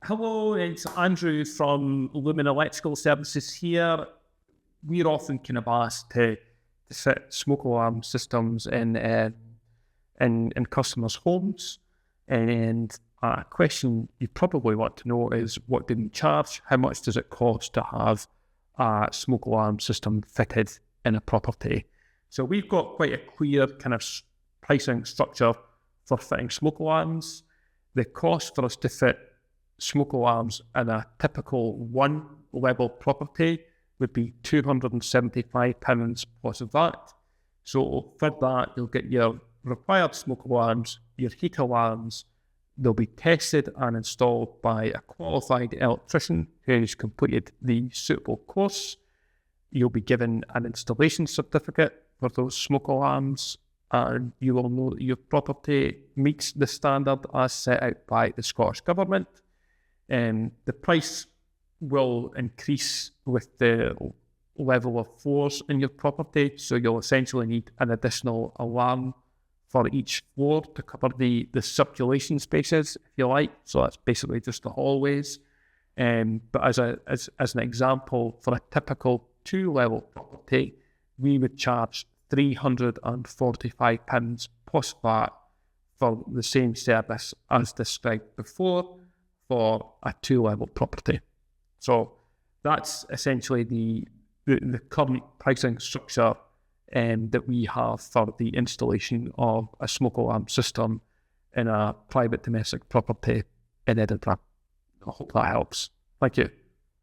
Hello, it's Andrew from Lumen Electrical Services here. We're often kind of asked to fit smoke alarm systems in customers' homes. And a question you probably want to know is, what do we charge? How much does it cost to have a smoke alarm system fitted in a property? So we've got quite a clear kind of pricing structure for fitting smoke alarms. The cost for us to fit smoke alarms in a typical one-level property would be £275 plus VAT. So for that, you'll get your required smoke alarms, your heat alarms. They'll be tested and installed by a qualified electrician who's completed the suitable course. You'll be given an installation certificate for those smoke alarms, and you will know that your property meets the standard as set out by the Scottish Government. The price will increase with the level of floors in your property, so you'll essentially need an additional alarm for each floor to cover the circulation spaces, if you like. So that's basically just the hallways. But as an example, for a typical two-level property, we would charge £345 plus VAT for the same service as described before for a two-level property. So that's essentially the current pricing structure that we have for the installation of a smoke alarm system in a private domestic property in Edinburgh. I hope that helps. Thank you.